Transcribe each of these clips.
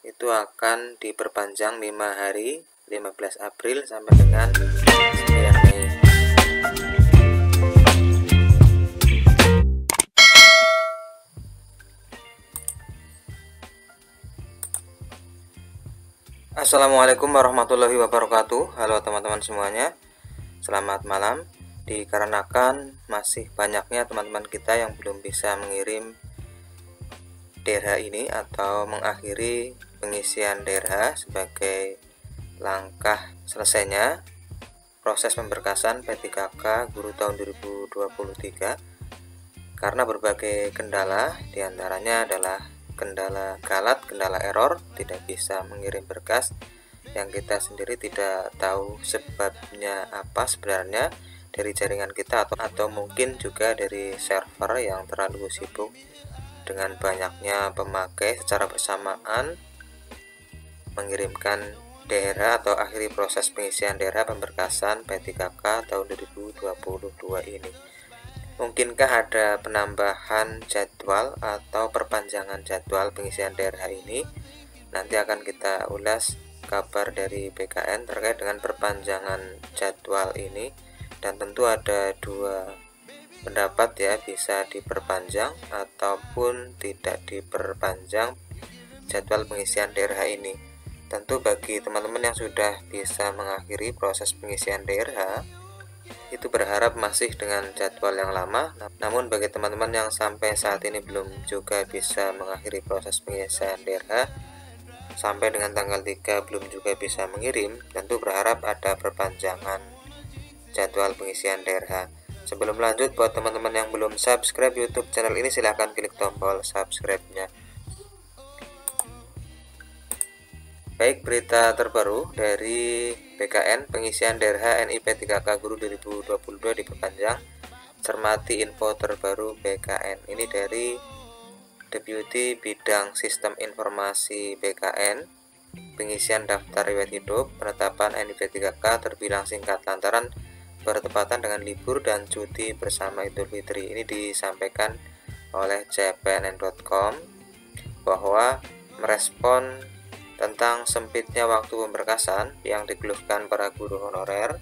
itu akan diperpanjang 5 hari, 15 April sampai dengan 9 Mei. Assalamualaikum warahmatullahi wabarakatuh. Halo teman-teman semuanya, selamat malam. Dikarenakan masih banyaknya teman-teman kita yang belum bisa mengirim DRH ini atau mengakhiri pengisian DRH sebagai langkah selesainya proses pemberkasan P3K Guru tahun 2023 karena berbagai kendala, diantaranya adalah kendala galat, kendala error, tidak bisa mengirim berkas yang kita sendiri tidak tahu sebabnya apa sebenarnya, dari jaringan kita atau mungkin juga dari server yang terlalu sibuk dengan banyaknya pemakai secara bersamaan mengirimkan DRH atau akhiri proses pengisian DRH pemberkasan P3K tahun 2022 ini. Mungkinkah ada penambahan jadwal atau perpanjangan jadwal pengisian DRH ini? Nanti akan kita ulas kabar dari BKN terkait dengan perpanjangan jadwal ini, dan tentu ada dua pendapat ya, bisa diperpanjang ataupun tidak diperpanjang jadwal pengisian DRH ini. Tentu bagi teman-teman yang sudah bisa mengakhiri proses pengisian DRH itu berharap masih dengan jadwal yang lama, namun bagi teman-teman yang sampai saat ini belum juga bisa mengakhiri proses pengisian DRH sampai dengan tanggal 3 belum juga bisa mengirim, tentu berharap ada perpanjangan jadwal pengisian DRH. Sebelum lanjut, buat teman-teman yang belum subscribe YouTube channel ini, silahkan klik tombol subscribe-nya. Baik, berita terbaru dari BKN, pengisian DRH NI P3K Guru 2022 diperpanjang. Cermati info terbaru BKN. Ini dari Deputi Bidang Sistem Informasi BKN. Pengisian daftar riwayat hidup penetapan NI P3K terbilang singkat lantaran bertepatan dengan libur dan cuti bersama Idul Fitri. Ini disampaikan oleh cpnn.com bahwa merespon tentang sempitnya waktu pemberkasan yang dikeluhkan para guru honorer,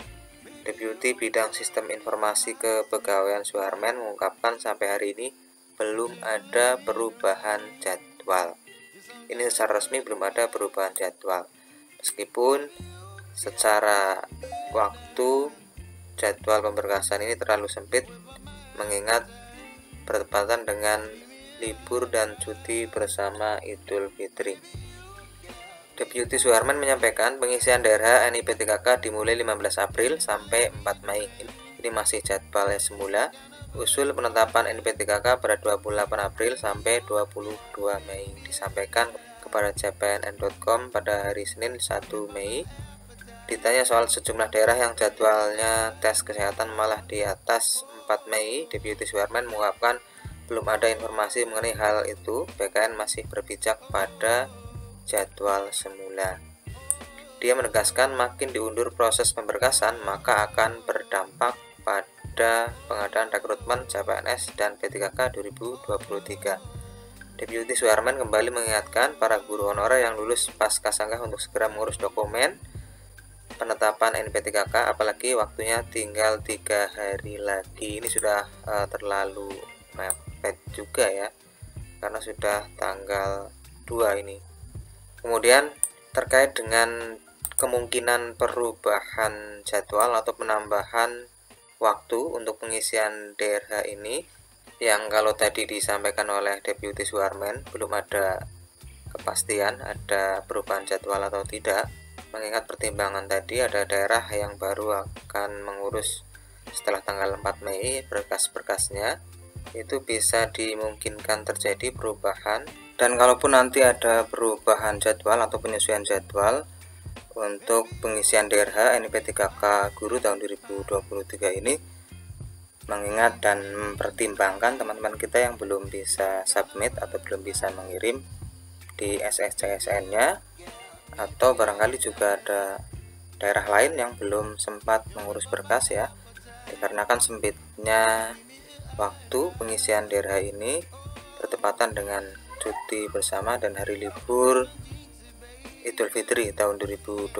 Deputi Bidang Sistem Informasi Kepegawaian Suharmen mengungkapkan sampai hari ini belum ada perubahan jadwal. Ini secara resmi belum ada perubahan jadwal, meskipun secara waktu jadwal pemberkasan ini terlalu sempit mengingat bertepatan dengan libur dan cuti bersama Idul Fitri. Deputi Suharmen menyampaikan pengisian DRH NI P3K dimulai 15 April sampai 4 Mei. Ini masih jadwalnya semula. Usul penetapan NI P3K pada 28 April sampai 22 Mei disampaikan kepada cpnn.com pada hari Senin 1 Mei. Ditanya soal sejumlah daerah yang jadwalnya tes kesehatan malah di atas 4 Mei, Deputi Suharmen mengungkapkan belum ada informasi mengenai hal itu. BKN masih berpijak pada jadwal semula. Dia menegaskan makin diundur proses pemberkasan maka akan berdampak pada pengadaan rekrutmen CPNS dan P3K 2023. Deputi Suharmen kembali mengingatkan para guru honorer yang lulus pasca sanggah untuk segera mengurus dokumen penetapan NP3K, apalagi waktunya tinggal 3 hari lagi. Ini sudah terlalu mepet juga ya, karena sudah tanggal 2 ini. Kemudian terkait dengan kemungkinan perubahan jadwal atau penambahan waktu untuk pengisian DRH ini, yang kalau tadi disampaikan oleh Deputi Suharmen belum ada kepastian ada perubahan jadwal atau tidak, mengingat pertimbangan tadi ada daerah yang baru akan mengurus setelah tanggal 4 Mei berkas-berkasnya, itu bisa dimungkinkan terjadi perubahan. Dan kalaupun nanti ada perubahan jadwal atau penyesuaian jadwal untuk pengisian DRH NI P3K Guru tahun 2023 ini, mengingat dan mempertimbangkan teman-teman kita yang belum bisa submit atau belum bisa mengirim di SSCSN-nya, atau barangkali juga ada daerah lain yang belum sempat mengurus berkas ya, dikarenakan sempitnya waktu pengisian DRH ini bertepatan dengan cuti bersama dan hari libur Idul Fitri tahun 2023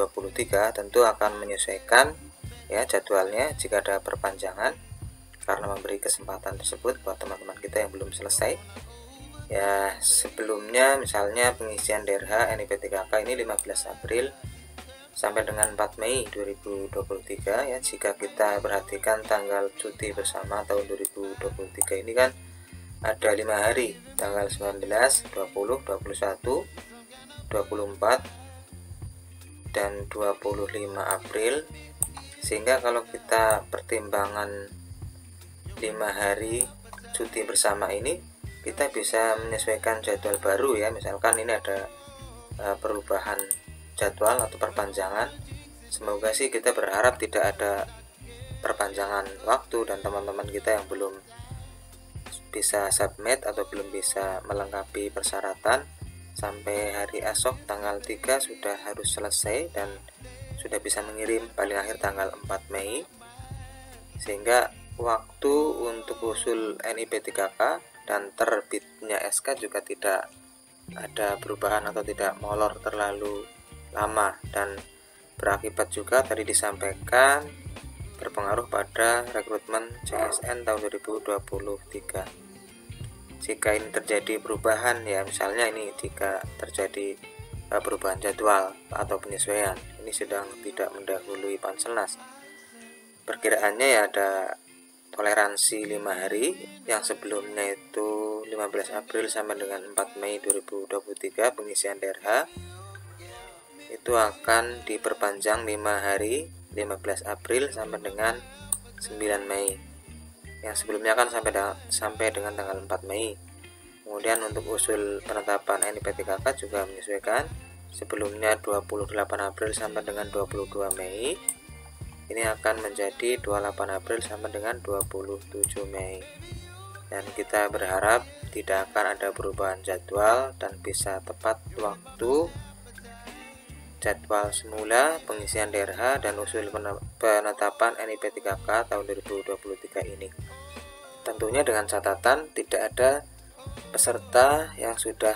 tentu akan menyesuaikan ya jadwalnya jika ada perpanjangan, karena memberi kesempatan tersebut buat teman-teman kita yang belum selesai. Ya, sebelumnya misalnya pengisian DRH NIP3K ini 15 April sampai dengan 4 Mei 2023 ya. Jika kita perhatikan tanggal cuti bersama tahun 2023 ini kan ada 5 hari, tanggal 19, 20, 21, 24 dan 25 April. Sehingga kalau kita pertimbangan 5 hari cuti bersama ini, kita bisa menyesuaikan jadwal baru ya. Misalkan ini ada perubahan jadwal atau perpanjangan. Semoga sih kita berharap tidak ada perpanjangan waktu dan teman-teman kita yang belum bisa submit atau belum bisa melengkapi persyaratan sampai hari esok tanggal 3 sudah harus selesai dan sudah bisa mengirim paling akhir tanggal 4 Mei, sehingga waktu untuk usul NIP3K dan terbitnya SK juga tidak ada perubahan atau tidak molor terlalu lama, dan berakibat juga tadi disampaikan berpengaruh pada rekrutmen CSN tahun 2023. Jika ini terjadi perubahan ya, misalnya ini jika terjadi perubahan jadwal atau penyesuaian, ini sedang tidak mendahului Panselnas. Perkiraannya ya ada toleransi 5 hari, yang sebelumnya itu 15 April sampai dengan 4 Mei 2023 pengisian DRH itu akan diperpanjang 5 hari, 15 April sampai dengan 9 Mei. Yang sebelumnya kan sampai dengan tanggal 4 Mei. Kemudian untuk usul penetapan NIP3K juga menyesuaikan, sebelumnya 28 April sampai dengan 22 Mei. Ini akan menjadi 28 April sampai dengan 27 Mei. Dan kita berharap tidak akan ada perubahan jadwal dan bisa tepat waktu jadwal semula pengisian DRH dan usul penetapan NIP3K tahun 2023 ini. Tentunya dengan catatan tidak ada peserta yang sudah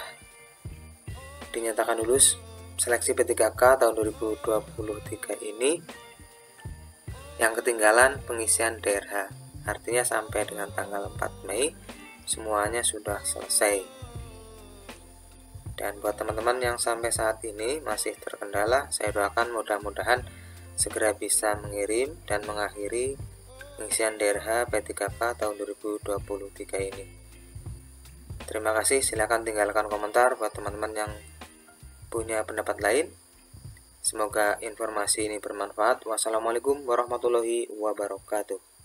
dinyatakan lulus seleksi P3K tahun 2023 ini yang ketinggalan pengisian DRH. Artinya sampai dengan tanggal 4 Mei semuanya sudah selesai. Dan buat teman-teman yang sampai saat ini masih terkendala, saya doakan mudah-mudahan segera bisa mengirim dan mengakhiri pengisian DRH P3K tahun 2023 ini. Terima kasih, silakan tinggalkan komentar buat teman-teman yang punya pendapat lain. Semoga informasi ini bermanfaat. Wassalamualaikum warahmatullahi wabarakatuh.